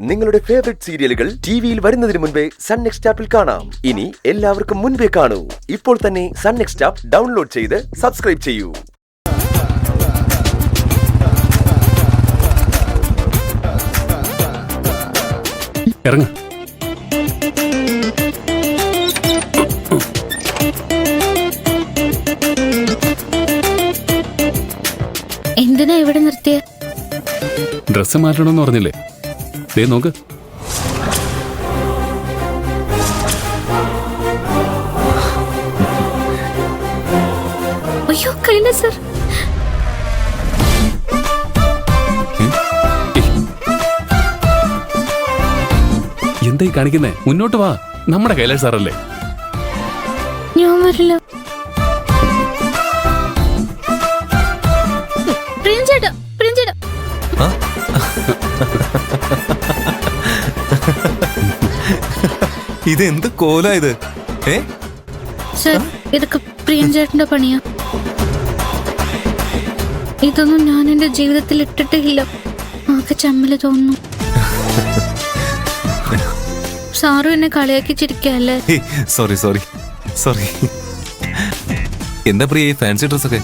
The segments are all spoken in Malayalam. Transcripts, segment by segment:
നിങ്ങളുടെ ഫേവറേറ്റ് സീരിയലുകൾ ടിവിയിൽ വരുന്നതിന് മുൻപേ സൺ നെക്സ്റ്റ് ആപ്പിൽ കാണാം. ഇനി എല്ലാവർക്കും മുൻപേ കാണൂ. ഇപ്പോൾ തന്നെ സൺ നെക്സ്റ്റ് ആപ്പ് ഡൗൺലോഡ് ചെയ്ത് സബ്സ്ക്രൈബ് ചെയ്യൂ. ഇറങ്ങ. എന്തിനാ ഇവിടെ നിർത്തിയ? ഡ്രസ്സ് മാറ്റണമെന്ന് പറഞ്ഞില്ലേ? ദേ നോക്ക്. അയ്യോ കൈലാസ് സർ, എന്തായി കാണിക്കുന്നേ? മുന്നോട്ട് വാ, നമ്മുടെ കൈലാഷ് സാറല്ലേ. ഞാൻ വരില്ല. പ്രിയം ചേട്ടാ, പ്രിയം ചേട്ടാ. ഇതെന്ത് കോലായത്? സർ, ഇതൊക്കെ പ്രിയം ചേട്ടന്റെ പണിയാ. ഇതൊന്നും ഞാൻ എന്റെ ജീവിതത്തിൽ ഇട്ടിട്ടില്ല. ആകെ ചമ്മല് തോന്നുന്നു. സാറും എന്നെ കളിയാക്കി ചിരിക്കല്ലേ? Sorry sorry sorry. എന്താ പ്രിയ ഫാൻസി ഡ്രസ്സൊക്കെ?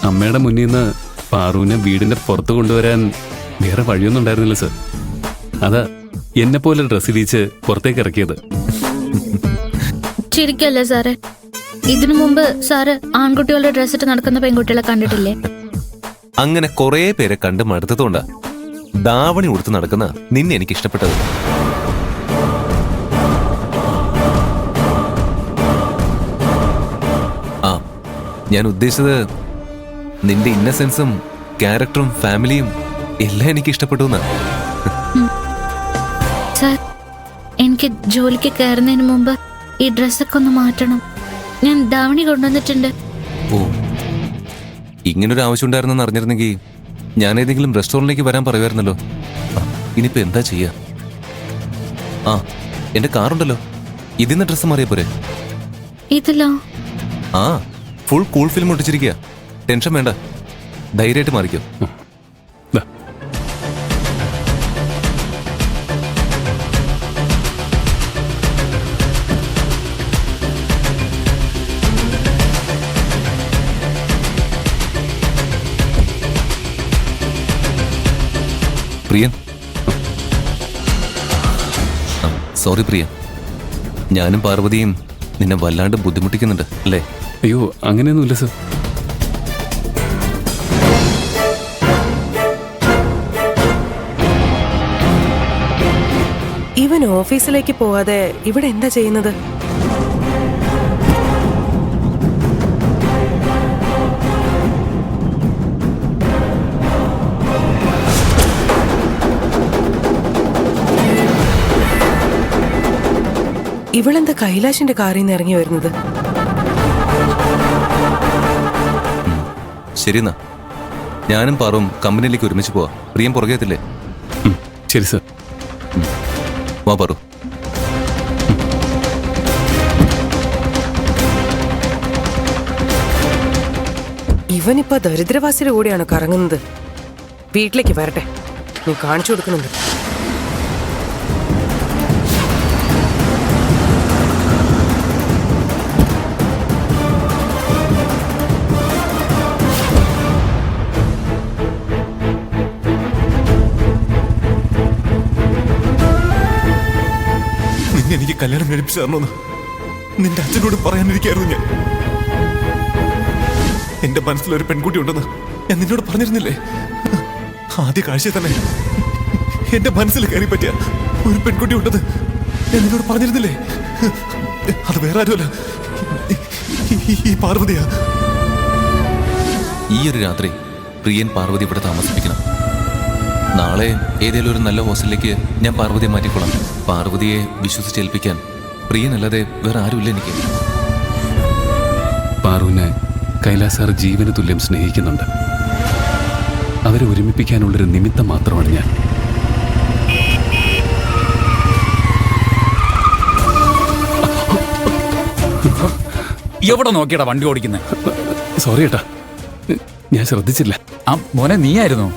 അമ്മയുടെ മുന്നിൽ നിന്ന് പാറുവിനെ വീടിന്റെ പുറത്ത് കൊണ്ടുവരാൻ വേറെ വഴിയൊന്നും ഉണ്ടായിരുന്നില്ല സർ. അതാ എന്നെ പോലെ ഡ്രസ് ഇടിച്ച് പുറത്തേക്ക് ഇറക്കിയത്. ചിരിക്കല്ലേ സാറേ? ഇതിനു മുമ്പ് സാറ് ആൺകുട്ടികളുടെ ഡ്രസ് ഇട്ട് നടക്കുന്ന പെൺകുട്ടികളെ കണ്ടിട്ടില്ലേ? അങ്ങനെ കുറെ പേരെ കണ്ട് മടുത്തതുകൊണ്ടാ ദാവണി ഉടുത്ത് നടക്കുന്ന നിന്നെ എനിക്ക് ഇഷ്ടപ്പെട്ടത്. ആ, ഞാൻ ഉദ്ദേശിച്ചത് നിന്റെ ഇന്നസെൻസും ക്യാരക്ടറും ഫാമിലിയും എല്ലാം എനിക്ക് ഇഷ്ടപ്പെട്ടു എന്നാ. സാർ, എനിക്ക് ജോലിക്ക് കയറുന്നതിന് മുമ്പ് ഈ ഡ്രസ്സൊക്കെ ഒന്ന് മാറ്റണം. ഞാൻ ധാവണി കൊണ്ടുവന്നിട്ടുണ്ട്. ഓ, ഇങ്ങനൊരു ആവശ്യം ഉണ്ടായിരുന്നെന്ന് അറിഞ്ഞിരുന്നെങ്കിൽ ഞാൻ ഏതെങ്കിലും റെസ്റ്റോറൻറ്റിലേക്ക് വരാൻ പറയുമായിരുന്നല്ലോ. ഇനിയിപ്പോ എന്താ ചെയ്യാ? ആ, എന്റെ കാറുണ്ടല്ലോ, ഇതിന്ന് ഡ്രസ്സ് മാറിയ പോരെ? ഇതിലോ? ആ, ഫുൾ കൂൾ ഫിലിം ഒട്ടിച്ചിരിക്കുക. ടെൻഷൻ വേണ്ട, ധൈര്യമായിട്ട് മാറിക്കോ. ദാ. പ്രിയൻ, സോറി പ്രിയൻ, ഞാനും പാർവതിയും നിന്നെ വല്ലാണ്ട് ബുദ്ധിമുട്ടിക്കുന്നുണ്ട് അല്ലേ? അയ്യോ, അങ്ങനെയൊന്നുമില്ല സർ. ഇവൻ ഓഫീസിലേക്ക് പോവാതെ ഇവിടെ എന്താ ചെയ്യുന്നത്? ഇവളെന്താ കൈലാഷിന്റെ കാറിൽ നിന്ന് ഇറങ്ങി വരുന്നത്? ശരി എന്നാ, ഞാനും പാറും കമ്പനിയിലേക്ക് ഒരുമിച്ച് പോവാ. പ്രിയം പുറകെ എത്തില്ലേ? ശരി സർ. വാ പാറു. ഇവനിപ്പോ ദരിദ്രവാസിയുടെ കൂടെയാണ് കറങ്ങുന്നത്. വീട്ടിലേക്ക് വരട്ടെ, നീ കാണിച്ചു കൊടുക്കുന്നുണ്ട്. എനിക്ക് കല്യാണം കഴിപ്പിച്ചു തരണമെന്ന് നിന്റെ അച്ഛനോട് പറയാനിരിക്കായിരുന്നു ഞാൻ. എന്റെ മനസ്സിലൊരു പെൺകുട്ടി ഉണ്ടെന്ന് ഞാൻ നിന്നോട് പറഞ്ഞിരുന്നില്ലേ? ആദ്യ കാഴ്ച തന്നെ എന്റെ മനസ്സിൽ കയറി പറ്റിയ ഒരു പെൺകുട്ടി ഉണ്ടെന്ന് ഞാൻ നിന്നോട് പറഞ്ഞിരുന്നില്ലേ? അത് വേറെ ആരുമല്ല, ഈ പാർവതിയാ. ഈ ഒരു രാത്രി പ്രിയൻ പാർവതി ഇവിടെ താമസിപ്പിക്കണം. നാളെ ഏതെങ്കിലും ഒരു നല്ല ഹോസ്റ്റലിലേക്ക് ഞാൻ പാർവതിയെ മാറ്റിക്കൊള്ളാം. പാർവതിയെ വിശ്വസിച്ചേൽപ്പിക്കാൻ പ്രിയനല്ലാതെ വേറെ ആരുമില്ല എനിക്ക്. പാറുവിനെ കൈലാസ് സാർ ജീവന് തുല്യം സ്നേഹിക്കുന്നുണ്ട്. അവരെ ഒരുമിപ്പിക്കാനുള്ളൊരു നിമിത്തം മാത്രമാണ് ഞാൻ. എവിടെ നോക്കിയടാ വണ്ടി ഓടിക്കുന്നത്? സോറി ഏട്ടാ, ഞാൻ ശ്രദ്ധിച്ചില്ല. ആ മോനെ നീയായിരുന്നു?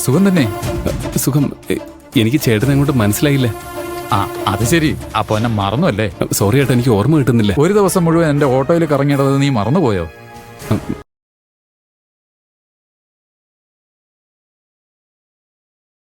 സുഖം തന്നെ? സുഖം. എനിക്ക് ചേട്ടനെ അങ്ങോട്ട് മനസ്സിലായില്ല. ആ അത് ശരി, അപ്പൊ എന്നെ മറന്നു അല്ലേ? സോറി ഏട്ടാ, എനിക്ക് ഓർമ്മ കിട്ടുന്നില്ല. ഒരു ദിവസം മുഴുവൻ എന്റെ ഓട്ടോയിൽ കറങ്ങിയിടത് നീ മറന്നുപോയോ?